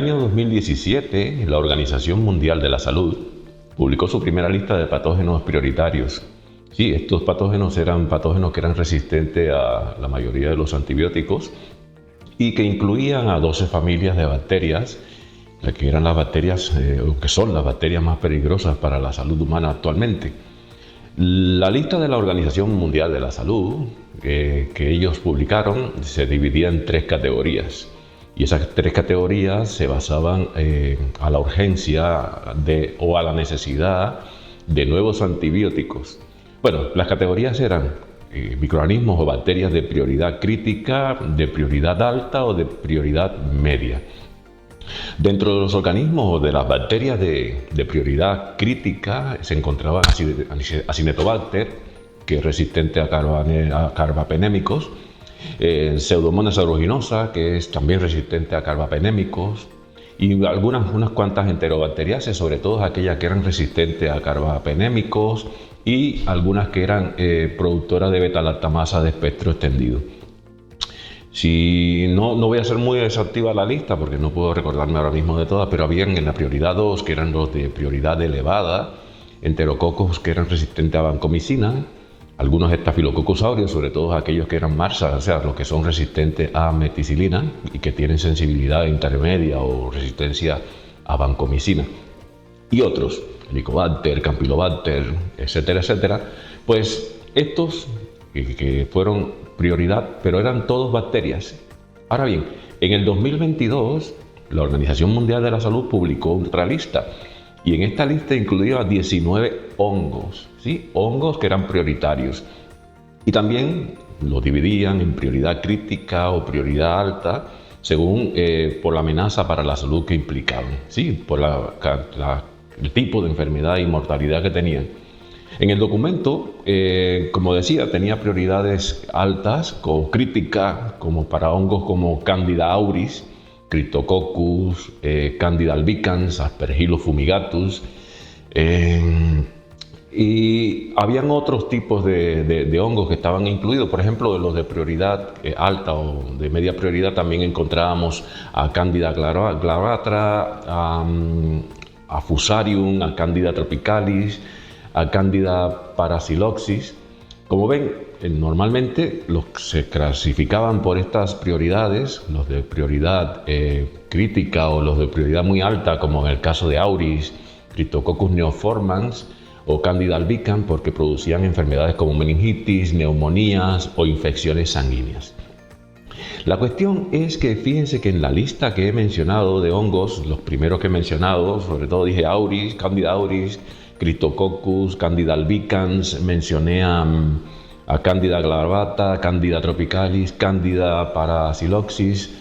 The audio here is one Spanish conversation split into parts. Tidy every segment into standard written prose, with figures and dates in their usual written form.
año 2017, la Organización Mundial de la Salud publicó su primera lista de patógenos prioritarios. Sí, estos patógenos eran patógenos que eran resistentes a la mayoría de los antibióticos y que incluían a 12 familias de bacterias, que eran las bacterias, o que son las bacterias más peligrosas para la salud humana actualmente. La lista de la Organización Mundial de la Salud que ellos publicaron se dividía en 3 categorías. Y esas 3 categorías se basaban a la urgencia o a la necesidad de nuevos antibióticos. Bueno, las categorías eran microorganismos o bacterias de prioridad crítica, de prioridad alta o de prioridad media. Dentro de los organismos o de las bacterias de prioridad crítica se encontraba Acinetobacter, que es resistente a carbapenémicos, Pseudomonas aeruginosa, que es también resistente a carbapenémicos, y unas cuantas enterobacteriaceae, sobre todo aquellas que eran resistentes a carbapenémicos y algunas que eran productoras de beta-lactamasa de espectro extendido. Si no voy a ser muy exhaustiva la lista porque no puedo recordarme ahora mismo de todas, pero habían en la prioridad 2, que eran los de prioridad elevada, enterococos que eran resistentes a vancomicina, algunos estafilococcus aureus, sobre todo aquellos que eran MRSA, o sea, los que son resistentes a meticilina y que tienen sensibilidad intermedia o resistencia a vancomicina. Y otros, Helicobacter, Campylobacter, etcétera, etcétera, pues estos que fueron prioridad, pero eran todos bacterias. Ahora bien, en el 2022, la Organización Mundial de la Salud publicó otra lista, y en esta lista incluía 19 hongos, ¿sí? Hongos que eran prioritarios. Y también los dividían en prioridad crítica o prioridad alta, según por la amenaza para la salud que implicaban, ¿sí? Por el tipo de enfermedad y mortalidad que tenían. En el documento, como decía, tenía prioridades altas o críticas, como para hongos como Candida auris, Cryptococcus, Candida albicans, Aspergillus fumigatus, y habían otros tipos de hongos que estaban incluidos. Por ejemplo, los de prioridad alta o de media prioridad también encontrábamos a Candida glabratra, a Fusarium, a Candida tropicalis, a Candida parasiloxis. Como ven, normalmente los que se clasificaban por estas prioridades, los de prioridad crítica o los de prioridad muy alta, como en el caso de auris, Cryptococcus neoformans o Candida albicans, porque producían enfermedades como meningitis, neumonías o infecciones sanguíneas. La cuestión es que fíjense que en la lista que he mencionado de hongos, los primeros que he mencionado, sobre todo dije auris, Candida auris, Cryptococcus, Candida albicans, mencioné a Candida glabrata, Candida tropicalis, Candida parasiloxis.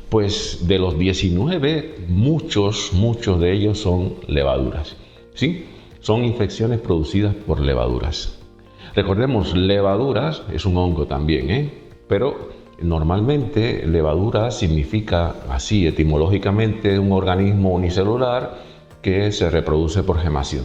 Pues de los 19, muchos de ellos son levaduras, ¿sí? Son infecciones producidas por levaduras. Recordemos, levaduras es un hongo también, pero normalmente levadura significa así etimológicamente un organismo unicelular que se reproduce por gemación.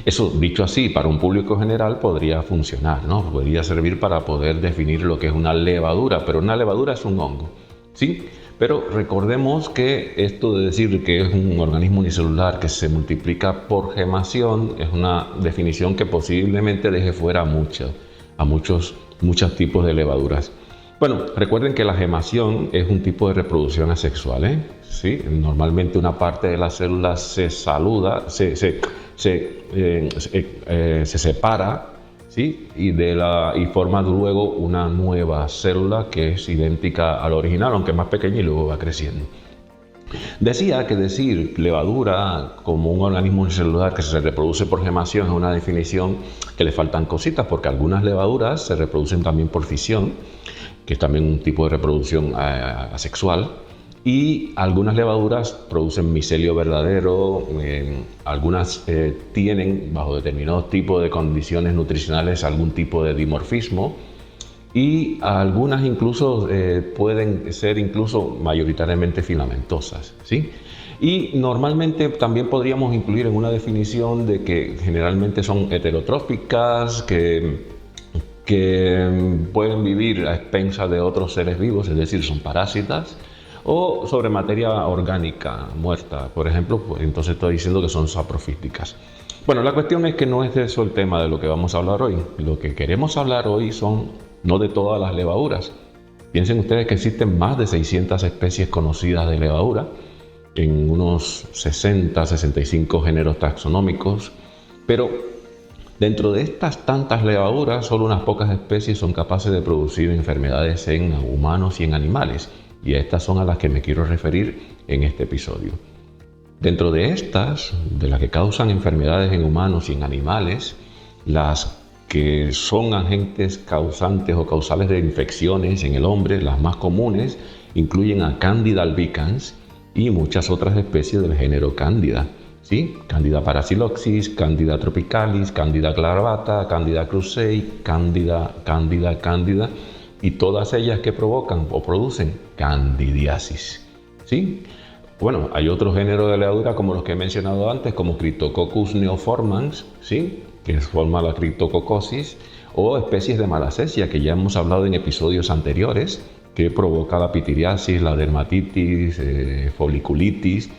Eso, dicho así, para un público general podría funcionar, ¿no? Podría servir para poder definir lo que es una levadura, pero una levadura es un hongo, ¿sí? Pero recordemos que esto de decir que es un organismo unicelular que se multiplica por gemación es una definición que posiblemente deje fuera a muchos tipos de levaduras. Bueno, recuerden que la gemación es un tipo de reproducción asexual, ¿sí? Normalmente una parte de las células se separa, ¿sí? y forma luego una nueva célula que es idéntica a la original, aunque más pequeña, y luego va creciendo. Decía que decir levadura como un organismo unicelular que se reproduce por gemación es una definición que le faltan cositas, porque algunas levaduras se reproducen también por fisión, que es también un tipo de reproducción asexual, y algunas levaduras producen micelio verdadero, algunas tienen, bajo determinados tipos de condiciones nutricionales, algún tipo de dimorfismo, y algunas incluso pueden ser incluso mayoritariamente filamentosas, ¿sí? Y normalmente también podríamos incluir en una definición de que generalmente son heterotróficas, que pueden vivir a expensas de otros seres vivos, es decir, son parásitas, o sobre materia orgánica muerta, por ejemplo, pues entonces estoy diciendo que son saprofíticas. Bueno, la cuestión es que no es de eso el tema de lo que vamos a hablar hoy. Lo que queremos hablar hoy son no de todas las levaduras. Piensen ustedes que existen más de 600 especies conocidas de levadura, en unos 60, 65 géneros taxonómicos, pero dentro de estas tantas levaduras, solo unas pocas especies son capaces de producir enfermedades en humanos y en animales, y estas son a las que me quiero referir en este episodio. Dentro de estas, de las que causan enfermedades en humanos y en animales, las que son agentes causantes o causales de infecciones en el hombre, las más comunes, incluyen a Candida albicans y muchas otras especies del género Candida. ¿Sí? Candida parasiloxis, Candida tropicalis, Candida clarabata, Candida krusei, Candida, y todas ellas que provocan o producen candidiasis. ¿Sí? Bueno, hay otros géneros de levadura como los que he mencionado antes, como Cryptococcus neoformans, ¿sí? Que forma la criptococosis, o especies de malacesia que ya hemos hablado en episodios anteriores, que provoca la pitiriasis, la dermatitis, foliculitis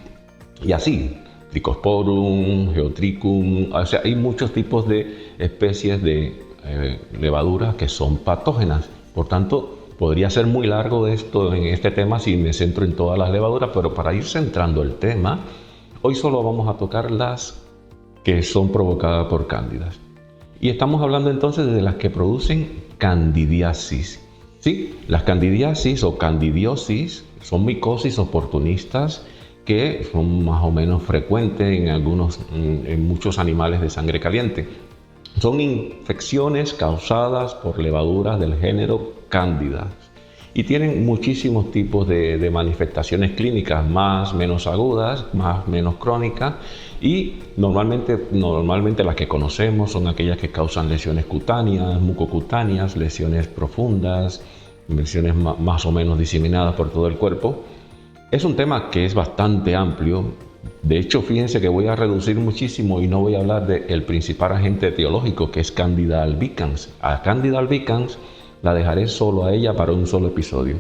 y así. Trichosporum, Geotrichum, o sea, hay muchos tipos de especies de levaduras que son patógenas. Por tanto, podría ser muy largo esto en este tema si me centro en todas las levaduras, pero para ir centrando el tema, hoy solo vamos a tocar las que son provocadas por cándidas. Y estamos hablando entonces de las que producen candidiasis. Sí, las candidiasis o candidiosis son micosis oportunistas que son más o menos frecuentes en muchos animales de sangre caliente. Son infecciones causadas por levaduras del género Candida y tienen muchísimos tipos de manifestaciones clínicas, más, menos agudas, más, menos crónicas, y normalmente las que conocemos son aquellas que causan lesiones cutáneas, mucocutáneas, lesiones profundas, lesiones más o menos diseminadas por todo el cuerpo. Es un tema que es bastante amplio. De hecho, fíjense que voy a reducir muchísimo y no voy a hablar del principal agente etiológico, que es Candida albicans. A Candida albicans la dejaré solo a ella para un solo episodio.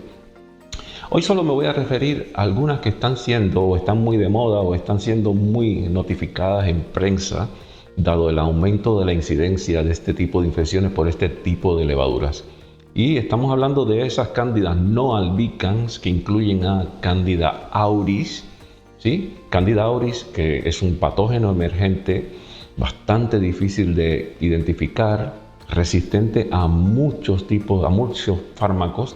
Hoy solo me voy a referir a algunas que están siendo o están muy de moda o están siendo muy notificadas en prensa, dado el aumento de la incidencia de este tipo de infecciones por este tipo de levaduras. Y estamos hablando de esas cándidas no albicans que incluyen a Candida auris, ¿sí? Candida auris, que es un patógeno emergente bastante difícil de identificar, resistente a muchos fármacos,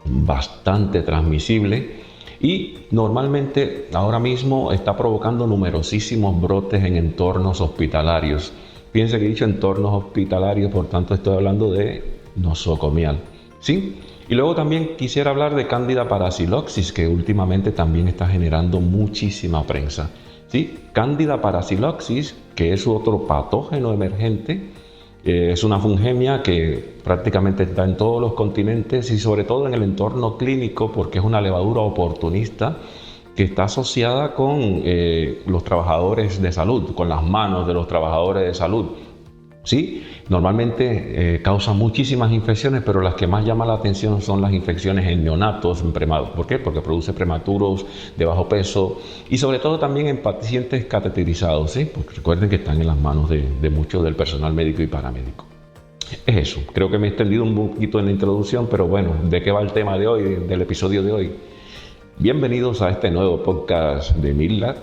bastante transmisible y normalmente ahora mismo está provocando numerosísimos brotes en entornos hospitalarios. Fíjense que he dicho entornos hospitalarios, por tanto estoy hablando de nosocomial, ¿sí? Y luego también quisiera hablar de Candida parasiloxis, que últimamente también está generando muchísima prensa, ¿sí? Candida parasiloxis, que es otro patógeno emergente, es una fungemia que prácticamente está en todos los continentes y sobre todo en el entorno clínico, porque es una levadura oportunista que está asociada con los trabajadores de salud, con las manos de los trabajadores de salud. Sí, normalmente causa muchísimas infecciones, pero las que más llaman la atención son las infecciones en neonatos, en prematuros. ¿Por qué? Porque produce prematuros de bajo peso y sobre todo también en pacientes cateterizados, ¿sí? Porque recuerden que están en las manos de mucho del personal médico y paramédico. Es eso, creo que me he extendido un poquito en la introducción, pero bueno, ¿de qué va el tema de hoy, del episodio de hoy? Bienvenidos a este nuevo podcast de Midlab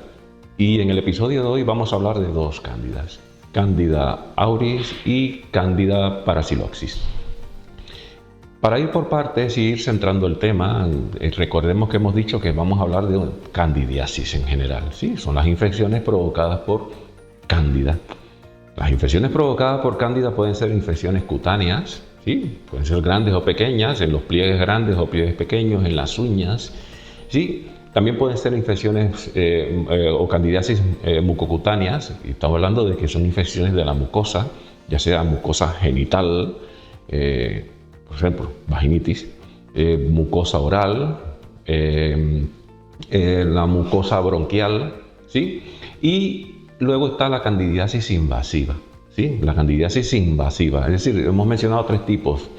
y en el episodio de hoy vamos a hablar de dos cándidas. Candida auris y Candida parasiloxis. Para ir por partes y ir centrando el tema, recordemos que hemos dicho que vamos a hablar de candidiasis en general, ¿sí? Son las infecciones provocadas por cándida. Las infecciones provocadas por cándida pueden ser infecciones cutáneas, ¿sí? Pueden ser grandes o pequeñas, en los pliegues grandes o pliegues pequeños, en las uñas, ¿sí? También pueden ser infecciones o candidiasis mucocutáneas, y estamos hablando de que son infecciones de la mucosa, ya sea mucosa genital, por ejemplo, vaginitis, mucosa oral, la mucosa bronquial, ¿sí? Y luego está la candidiasis invasiva, ¿sí? La candidiasis invasiva, es decir, hemos mencionado tres tipos: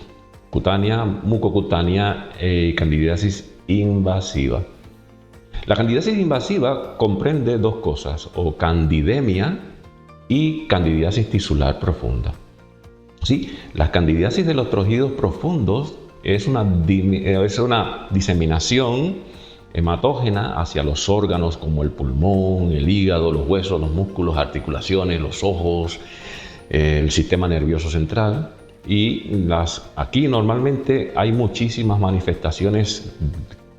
cutánea, mucocutánea y candidiasis invasiva. La candidiasis invasiva comprende dos cosas, o candidemia y candidiasis tisular profunda. Sí, la candidiasis de los trocidos profundos es una diseminación hematógena hacia los órganos como el pulmón, el hígado, los huesos, los músculos, articulaciones, los ojos, el sistema nervioso central. Y aquí normalmente hay muchísimas manifestaciones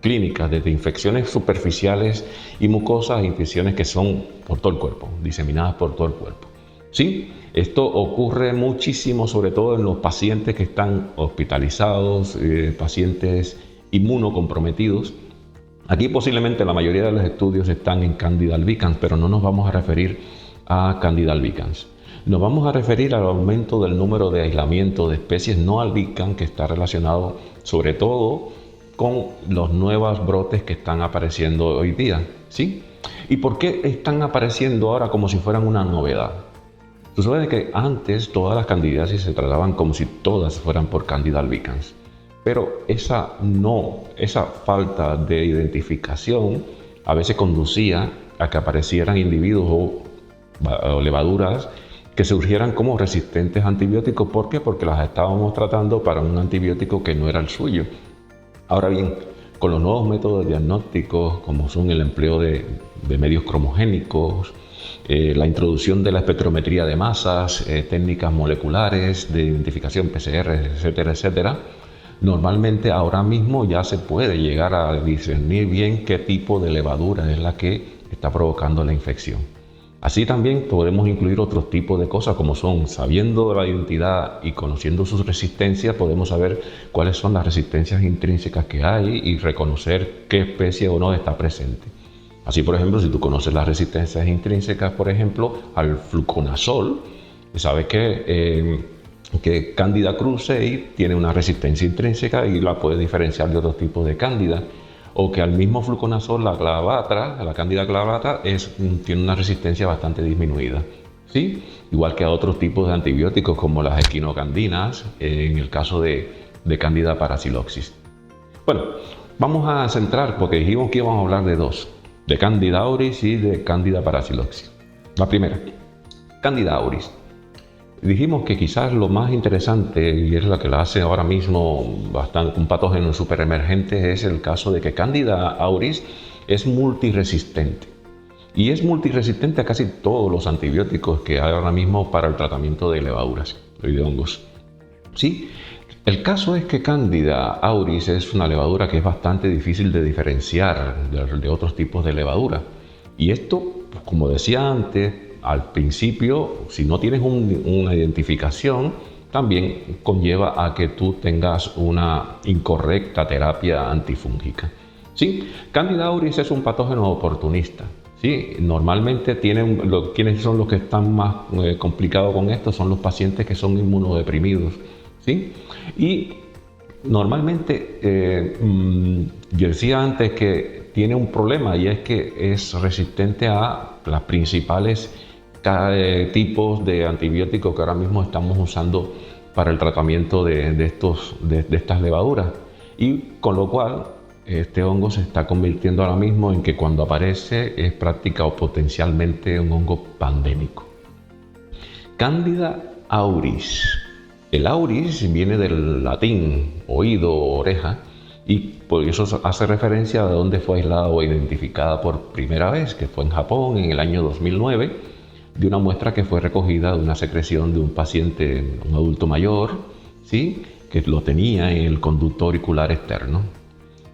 clínicas, desde infecciones superficiales y mucosas a infecciones que son por todo el cuerpo, diseminadas por todo el cuerpo. ¿Sí? Esto ocurre muchísimo, sobre todo en los pacientes que están hospitalizados, pacientes inmunocomprometidos. Aquí posiblemente la mayoría de los estudios están en Candida albicans, pero no nos vamos a referir a Candida albicans. Nos vamos a referir al aumento del número de aislamiento de especies no albicans, que está relacionado sobre todo con los nuevos brotes que están apareciendo hoy día. ¿Sí? ¿Y por qué están apareciendo ahora como si fueran una novedad? Sucede que antes todas las candidiasis se trataban como si todas fueran por Candida albicans, pero esa falta de identificación a veces conducía a que aparecieran individuos o levaduras que surgieran como resistentes a antibióticos. ¿Por qué? Porque las estábamos tratando para un antibiótico que no era el suyo. Ahora bien, con los nuevos métodos diagnósticos, como son el empleo de medios cromogénicos, la introducción de la espectrometría de masas, técnicas moleculares de identificación PCR, etcétera, etcétera, normalmente ahora mismo ya se puede llegar a discernir bien qué tipo de levadura es la que está provocando la infección. Así también podemos incluir otros tipos de cosas, como son, sabiendo la identidad y conociendo sus resistencias, podemos saber cuáles son las resistencias intrínsecas que hay y reconocer qué especie o no está presente. Así, por ejemplo, si tú conoces las resistencias intrínsecas, por ejemplo, al fluconazol, sabes que Candida krusei tiene una resistencia intrínseca y la puedes diferenciar de otros tipos de cándida. O que al mismo fluconazol, la Candida clavata, tiene una resistencia bastante disminuida. ¿Sí? Igual que a otros tipos de antibióticos como las equinocandinas, en el caso de Candida parasiloxis. Bueno, vamos a centrar, porque dijimos que íbamos a hablar de dos, de Candida auris y de Candida parasiloxis. La primera, Candida auris. Dijimos que quizás lo más interesante, y es lo que la hace ahora mismo bastante un patógeno superemergente, es el caso de que Candida auris es multiresistente. Y es multiresistente a casi todos los antibióticos que hay ahora mismo para el tratamiento de levaduras y de hongos. ¿Sí? El caso es que Candida auris es una levadura que es bastante difícil de diferenciar de otros tipos de levadura. Y esto, como decía antes, al principio, si no tienes una identificación, también conlleva a que tú tengas una incorrecta terapia antifúngica. ¿Sí? Candida auris es un patógeno oportunista. ¿Sí? Normalmente quienes son los que están más complicados con esto son los pacientes que son inmunodeprimidos. ¿Sí? Y normalmente, yo decía antes que tiene un problema, y es que es resistente a las principales tipos de antibióticos que ahora mismo estamos usando para el tratamiento de estas levaduras, y con lo cual este hongo se está convirtiendo ahora mismo en que cuando aparece es práctica o potencialmente un hongo pandémico. Candida auris. El auris viene del latín oído o oreja, y por eso hace referencia a dónde fue aislada o identificada por primera vez, que fue en Japón en el año 2009, de una muestra que fue recogida de una secreción de un paciente, un adulto mayor, ¿sí? Que lo tenía en el conducto auricular externo.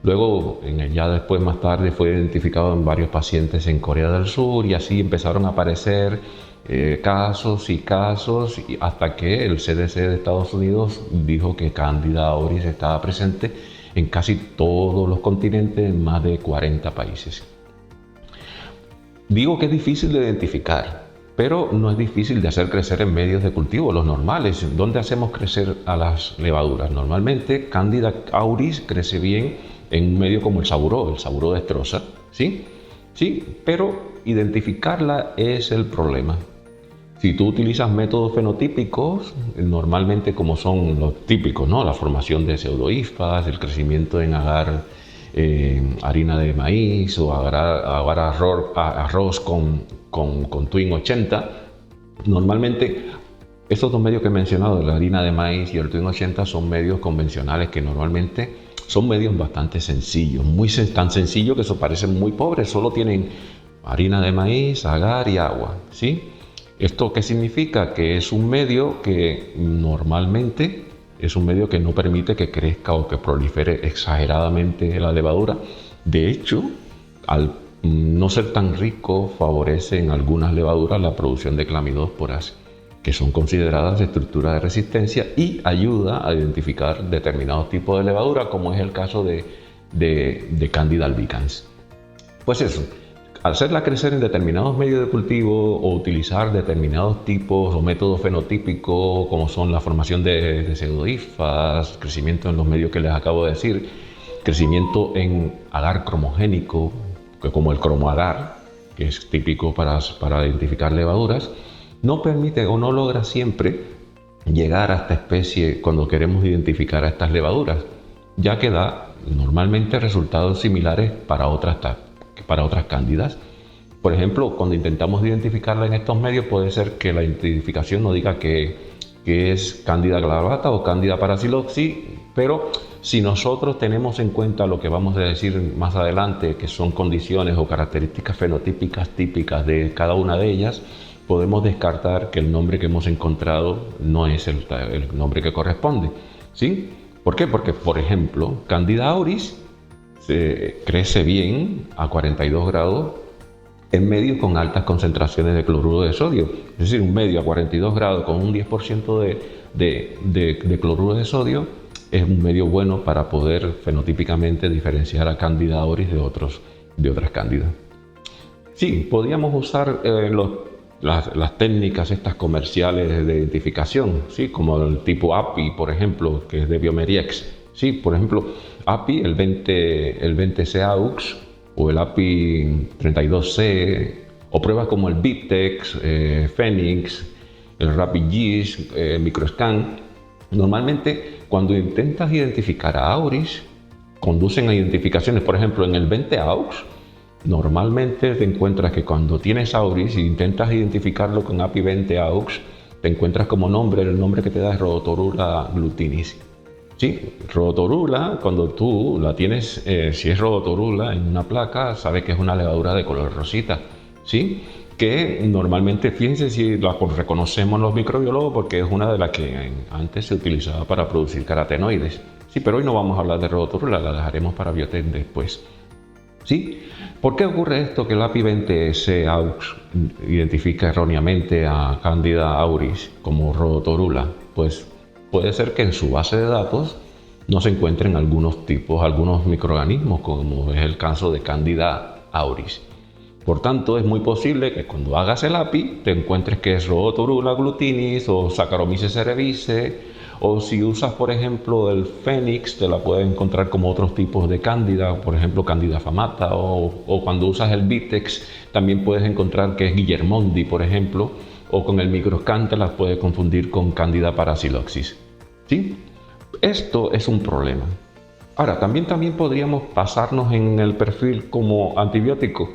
Luego, ya después, más tarde, fue identificado en varios pacientes en Corea del Sur, y así empezaron a aparecer casos, hasta que el CDC de Estados Unidos dijo que Candida auris estaba presente en casi todos los continentes, en más de 40 países. Digo que es difícil de identificar, pero no es difícil de hacer crecer en medios de cultivo, los normales. ¿Dónde hacemos crecer a las levaduras? Normalmente Candida auris crece bien en un medio como el saburó destroza, ¿sí? Sí, pero identificarla es el problema. Si tú utilizas métodos fenotípicos, normalmente como son los típicos, ¿no? La formación de pseudohifas, el crecimiento en agar harina de maíz o ahora arroz con Twin 80. Normalmente estos dos medios que he mencionado, la harina de maíz y el Twin 80, son medios convencionales que normalmente son medios bastante sencillos, tan sencillos que eso parecen muy pobres, solo tienen harina de maíz, agar y agua, ¿sí? ¿Esto qué significa? Que es un medio que normalmente es un medio que no permite que crezca o que prolifere exageradamente la levadura. De hecho, al no ser tan rico, favorece en algunas levaduras la producción de clamidosporas, que son consideradas estructuras de resistencia, y ayuda a identificar determinados tipos de levadura, como es el caso de Candida albicans. Pues eso, al hacerla crecer en determinados medios de cultivo o utilizar determinados tipos o métodos fenotípicos, como son la formación de pseudohifas, crecimiento en los medios que les acabo de decir, crecimiento en agar cromogénico, como el cromoagar, que es típico para identificar levaduras, no permite o no logra siempre llegar a esta especie cuando queremos identificar a estas levaduras, ya que da normalmente resultados similares para otras cándidas. Por ejemplo, cuando intentamos identificarla en estos medios, puede ser que la identificación no diga que es Candida glabrata o Candida parasilopsis, pero si nosotros tenemos en cuenta lo que vamos a decir más adelante, que son condiciones o características fenotípicas típicas de cada una de ellas, podemos descartar que el nombre que hemos encontrado no es el nombre que corresponde, ¿sí? ¿Por qué? Porque, por ejemplo, Candida auris crece bien a 42 grados en medios con altas concentraciones de cloruro de sodio. Es decir, un medio a 42 grados con un 10% de cloruro de sodio es un medio bueno para poder fenotípicamente diferenciar a Candida auris de otras cándidas. Sí, podríamos usar las técnicas estas comerciales de identificación, ¿sí? Como el tipo API, por ejemplo, que es de Biomeriex. Sí, por ejemplo, API, el 20C-AUX o el API 32C, o pruebas como el BIPTEX, Phoenix, el RapidGIS, Microscan. Normalmente, cuando intentas identificar a auris, conducen a identificaciones. Por ejemplo, en el 20AUX, normalmente te encuentras que cuando tienes auris e intentas identificarlo con API 20AUX, te encuentras como nombre, el nombre que te da es Rhodotorula glutinis. Sí, Rhodotorula, cuando tú la tienes, si es Rhodotorula en una placa, sabes que es una levadura de color rosita, ¿sí? Que normalmente, fíjense si la reconocemos los microbiólogos, porque es una de las que antes se utilizaba para producir carotenoides. Sí, pero hoy no vamos a hablar de Rhodotorula, la dejaremos para Biotech después. ¿Sí? ¿Por qué ocurre esto que el API 20C-AUX identifica erróneamente a Candida auris como Rhodotorula? Pues puede ser que en su base de datos no se encuentren algunos microorganismos, como es el caso de Candida auris. Por tanto, es muy posible que cuando hagas el API te encuentres que es Rhodotorula glutinis o Saccharomyces cerevisiae, o si usas, por ejemplo, el Phoenix, te la puedes encontrar como otros tipos de Cándida, por ejemplo, Candida famata, o cuando usas el Vitex, también puedes encontrar que es Guillermondi, por ejemplo, o con el Microscan te las puedes confundir con Candida parasilopsis. ¿Sí? Esto es un problema. Ahora, también podríamos pasarnos en el perfil como antibiótico,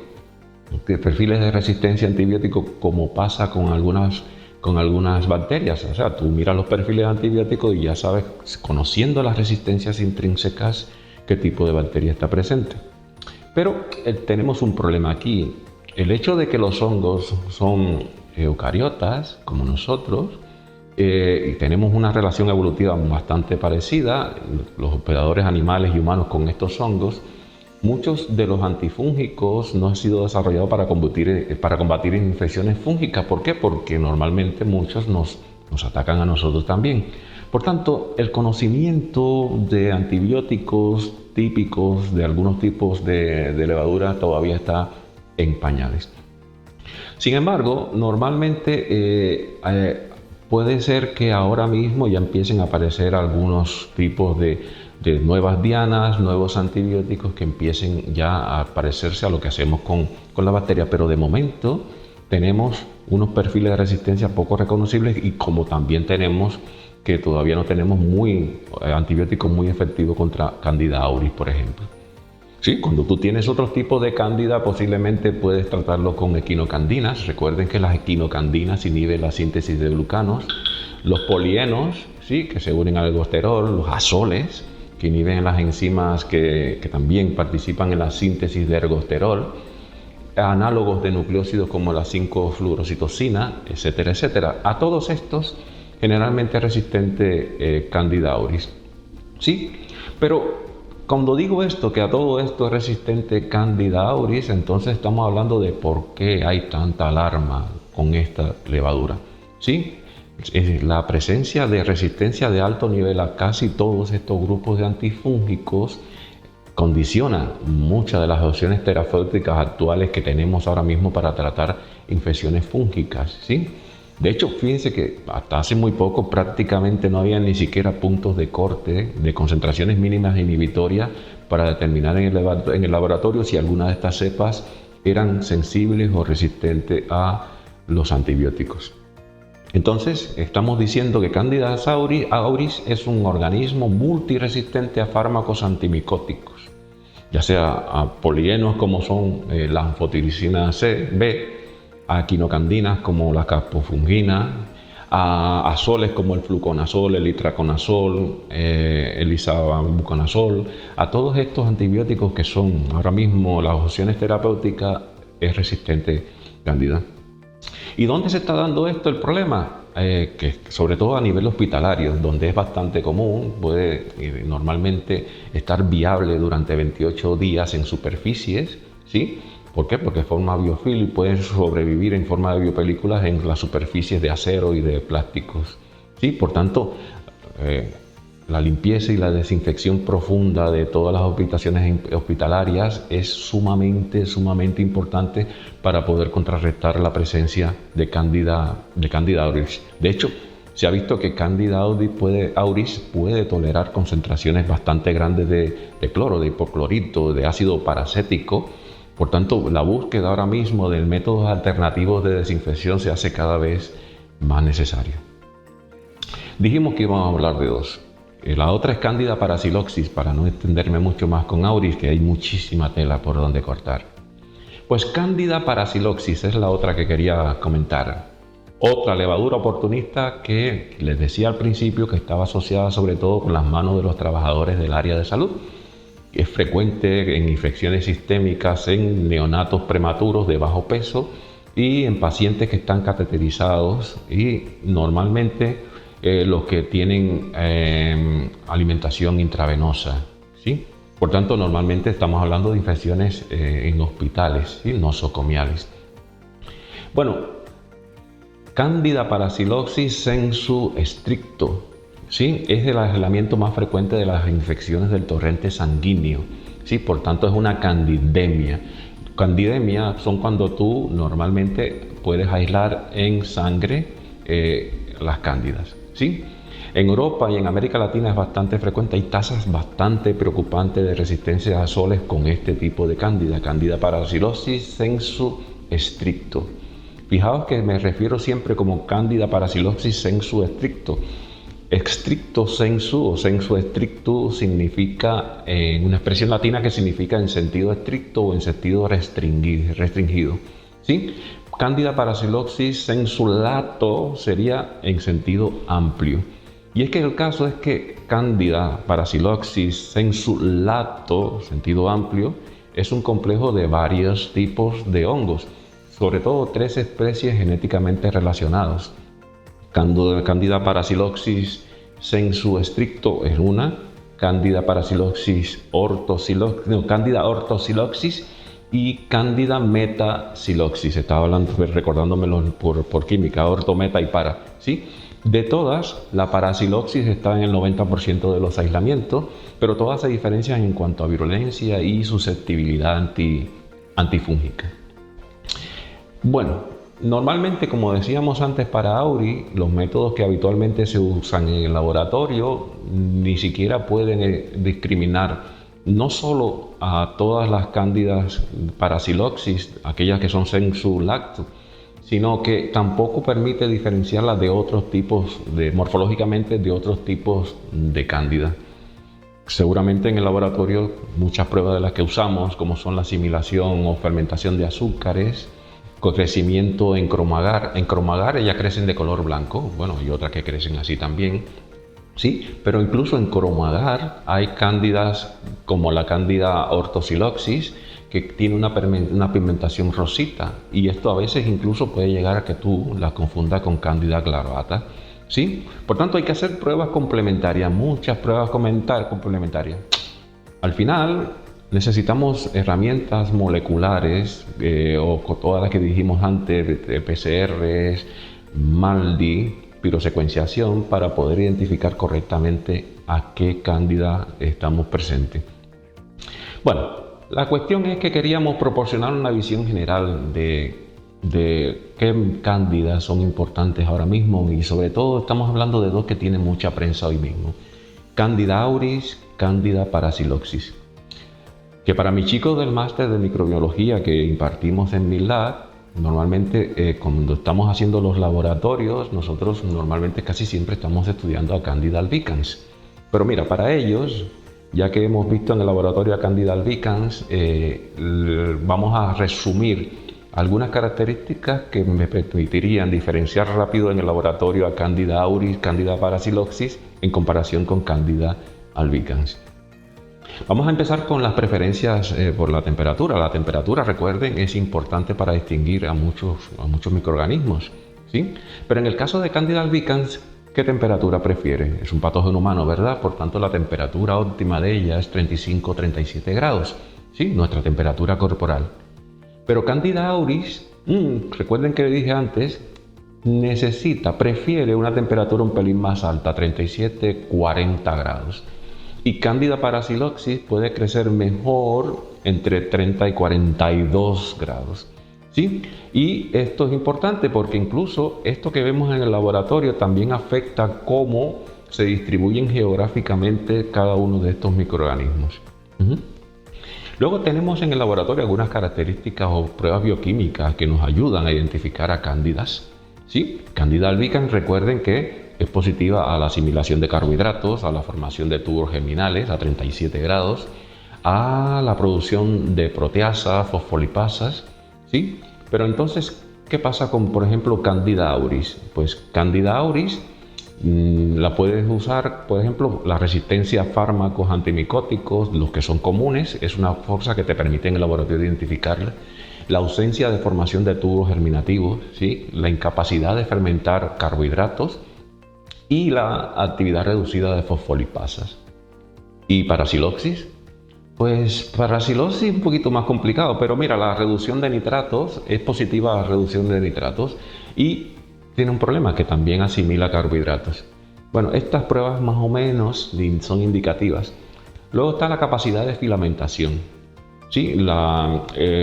perfiles de resistencia a antibiótico, como pasa con algunas bacterias. O sea, tú miras los perfiles antibióticos y ya sabes, conociendo las resistencias intrínsecas, qué tipo de bacteria está presente. Pero tenemos un problema aquí. El hecho de que los hongos son eucariotas, como nosotros, y tenemos una relación evolutiva bastante parecida, los hospedadores animales y humanos con estos hongos, muchos de los antifúngicos no han sido desarrollados para combatir infecciones fúngicas. ¿Por qué? Porque normalmente muchos nos atacan a nosotros también. Por tanto, el conocimiento de antibióticos típicos de algunos tipos de levadura todavía está en pañales. Sin embargo, normalmente puede ser que ahora mismo ya empiecen a aparecer algunos tipos de nuevas dianas, nuevos antibióticos que empiecen ya a parecerse a lo que hacemos con la bacteria, pero de momento tenemos unos perfiles de resistencia poco reconocibles, y como también tenemos que todavía no tenemos antibióticos muy efectivos contra Candida auris, por ejemplo. Sí, cuando tú tienes otros tipos de cándida, posiblemente puedes tratarlo con equinocandinas. Recuerden que las equinocandinas inhiben la síntesis de glucanos. Los polienos, sí, que se unen al ergosterol. Los azoles, que inhiben las enzimas que también participan en la síntesis de ergosterol. Análogos de nucleósidos como la 5-fluorocitosina, etcétera, etcétera. A todos estos generalmente es resistente Candida auris. Sí, pero cuando digo esto, que a todo esto es resistente Candida auris, entonces estamos hablando de por qué hay tanta alarma con esta levadura. ¿Sí? La presencia de resistencia de alto nivel a casi todos estos grupos de antifúngicos condiciona muchas de las opciones terapéuticas actuales que tenemos ahora mismo para tratar infecciones fúngicas. ¿Sí? De hecho, fíjense que hasta hace muy poco prácticamente no había ni siquiera puntos de corte de concentraciones mínimas inhibitorias para determinar en el laboratorio si alguna de estas cepas eran sensibles o resistentes a los antibióticos. Entonces, estamos diciendo que Candida auris es un organismo multiresistente a fármacos antimicóticos, ya sea a polienos como son la anfotericina C, B, a quinocandinas como la capofungina, a azoles como el fluconazol, el itraconazol, el isavuconazol, a todos estos antibióticos que son ahora mismo las opciones terapéuticas, es resistente Candida. ¿Y dónde se está dando esto el problema? Que sobre todo a nivel hospitalario, donde es bastante común, puede normalmente estar viable durante 28 días en superficies, ¿sí? ¿Por qué? Porque forma biofilm y pueden sobrevivir en forma de biopelículas en las superficies de acero y de plásticos, ¿sí? Por tanto, la limpieza y la desinfección profunda de todas las habitaciones hospitalarias es sumamente importante para poder contrarrestar la presencia de Candida auris. De hecho, se ha visto que Candida auris puede tolerar concentraciones bastante grandes de cloro, de hipoclorito, de ácido paracético. Por tanto, la búsqueda ahora mismo de métodos alternativos de desinfección se hace cada vez más necesaria. Dijimos que íbamos a hablar de dos. La otra es Candida parasiloxis, para no extenderme mucho más con auris, que hay muchísima tela por donde cortar. Pues Candida parasiloxis es la otra que quería comentar. Otra levadura oportunista que les decía al principio que estaba asociada sobre todo con las manos de los trabajadores del área de salud. Es frecuente en infecciones sistémicas en neonatos prematuros de bajo peso y en pacientes que están cateterizados y normalmente los que tienen alimentación intravenosa, ¿sí? Por tanto, normalmente estamos hablando de infecciones en hospitales, ¿sí? Nosocomiales. Bueno, Candida parasiloxis sensu stricto, ¿sí? Es el aislamiento más frecuente de las infecciones del torrente sanguíneo, ¿sí? Por tanto, es una candidemia. Candidemia son cuando tú normalmente puedes aislar en sangre las cándidas, ¿sí? En Europa y en América Latina es bastante frecuente, hay tasas bastante preocupantes de resistencia a azoles con este tipo de cándida, Candida parasiloxis sensu stricto. Fijaos que me refiero siempre como Candida parasiloxis sensu stricto. Stricto sensu o sensu stricto significa una expresión latina que significa en sentido estricto o en sentido restringido, ¿sí? Candida parasiloxis sensu lato sería en sentido amplio. Y es que el caso es que Candida parasiloxis sensu lato, sentido amplio, es un complejo de varios tipos de hongos, sobre todo 3 especies genéticamente relacionadas. Candida parasiloxis sensu stricto es una, Candida parasiloxis Candida orthosiloxis y Candida metasiloxis. Estaba hablando, recordándomelo por química, orto, meta y para, ¿sí? De todas, la parasiloxis está en el 90% de los aislamientos, pero todas se diferencian en cuanto a virulencia y susceptibilidad antifúngica. Bueno, normalmente, como decíamos antes para Auri, los métodos que habitualmente se usan en el laboratorio ni siquiera pueden discriminar no solo a todas las cándidas parasiloxis, aquellas que son sensu lacto, sino que tampoco permite diferenciarlas de otros tipos, morfológicamente de otros tipos de cándida. Seguramente en el laboratorio muchas pruebas de las que usamos, como son la asimilación o fermentación de azúcares, con crecimiento en cromagar ellas crecen de color blanco, bueno, y otras que crecen así también, sí, pero incluso en cromagar hay cándidas como la cándida orthosilopsis, que tiene una pigmentación rosita, y esto a veces incluso puede llegar a que tú la confundas con cándida glabrata. ¿Sí? Por tanto, hay que hacer pruebas complementarias, muchas pruebas complementarias. Al final, necesitamos herramientas moleculares, o todas las que dijimos antes, PCRs, MALDI, pirosecuenciación, para poder identificar correctamente a qué cándida estamos presentes. Bueno, la cuestión es que queríamos proporcionar una visión general de qué cándidas son importantes ahora mismo, y sobre todo estamos hablando de dos que tienen mucha prensa hoy mismo: Candida auris, Candida parasiloxis. Que para mis chicos del máster de microbiología que impartimos en mi lab, normalmente cuando estamos haciendo los laboratorios, nosotros normalmente casi siempre estamos estudiando a Candida albicans. Pero mira, para ellos, ya que hemos visto en el laboratorio a Candida albicans, vamos a resumir algunas características que me permitirían diferenciar rápido en el laboratorio a Candida auris, Candida parasiloxis, en comparación con Candida albicans. Vamos a empezar con las preferencias por la temperatura. La temperatura, recuerden, es importante para distinguir a muchos microorganismos, ¿sí? Pero en el caso de Candida albicans, ¿qué temperatura prefiere? Es un patógeno humano, ¿verdad? Por tanto, la temperatura óptima de ella es 35-37 grados, ¿sí? Nuestra temperatura corporal. Pero Candida auris, recuerden que le dije antes, prefiere una temperatura un pelín más alta, 37-40 grados. Y Candida parasiloxis puede crecer mejor entre 30 y 42 grados. ¿Sí? Y esto es importante porque incluso esto que vemos en el laboratorio también afecta cómo se distribuyen geográficamente cada uno de estos microorganismos. Luego tenemos en el laboratorio algunas características o pruebas bioquímicas que nos ayudan a identificar a cándidas. ¿Sí? Candida albicans, recuerden que es positiva a la asimilación de carbohidratos, a la formación de tubos germinales a 37 grados, a la producción de proteasas, fosfolipasas, ¿sí? Pero entonces, ¿qué pasa con, por ejemplo, Candida auris? Pues Candida auris la puedes usar, por ejemplo, la resistencia a fármacos antimicóticos, los que son comunes, es una cosa que te permite en el laboratorio identificarla. La ausencia de formación de tubos germinativos, ¿sí? La incapacidad de fermentar carbohidratos y la actividad reducida de fosfolipasas. ¿Y parasiloxis? Pues parasiloxis es un poquito más complicado, pero mira, la reducción de nitratos es positiva a la reducción de nitratos y tiene un problema que también asimila carbohidratos. Bueno, estas pruebas más o menos son indicativas. Luego está la capacidad de filamentación. Sí,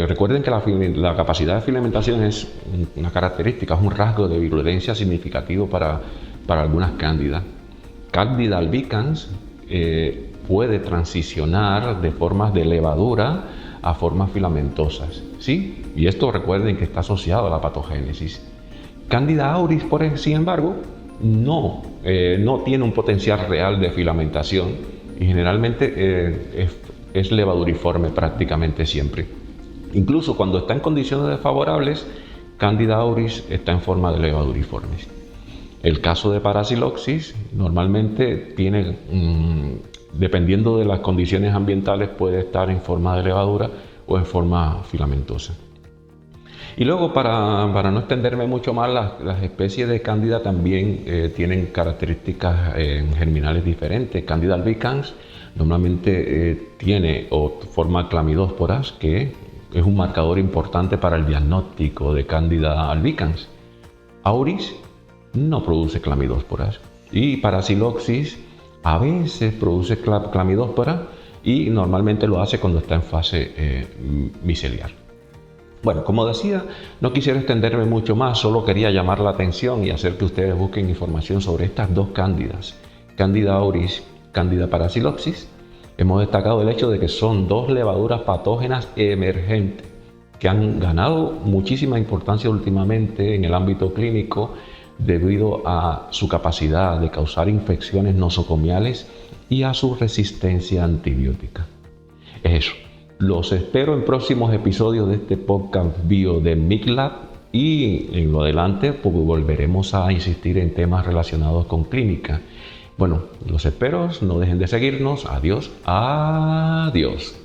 recuerden que la capacidad de filamentación es una característica, es un rasgo de virulencia significativo para algunas cándidas. Candida albicans puede transicionar de formas de levadura a formas filamentosas, ¿sí? Y esto recuerden que está asociado a la patogénesis. Candida auris, sin embargo, no tiene un potencial real de filamentación y generalmente es levaduriforme prácticamente siempre. Incluso cuando está en condiciones desfavorables, Candida auris está en forma de levaduriformes. El caso de parasiloxis normalmente tiene, dependiendo de las condiciones ambientales, puede estar en forma de levadura o en forma filamentosa. Y luego, para no extenderme mucho más, las especies de Candida también tienen características germinales diferentes. Candida albicans normalmente tiene o forma clamidósporas, que es un marcador importante para el diagnóstico de Candida albicans. Auris no produce clamidósporas y parasiloxis a veces produce clamidósporas y normalmente lo hace cuando está en fase miceliar. Bueno, como decía, no quisiera extenderme mucho más, solo quería llamar la atención y hacer que ustedes busquen información sobre estas dos cándidas, Candida auris, Candida parasiloxis. Hemos destacado el hecho de que son dos levaduras patógenas emergentes que han ganado muchísima importancia últimamente en el ámbito clínico debido a su capacidad de causar infecciones nosocomiales y a su resistencia antibiótica. Es eso. Los espero en próximos episodios de este podcast bio de MICLAB y en lo adelante pues, volveremos a insistir en temas relacionados con clínica. Bueno, los espero, no dejen de seguirnos. Adiós, adiós.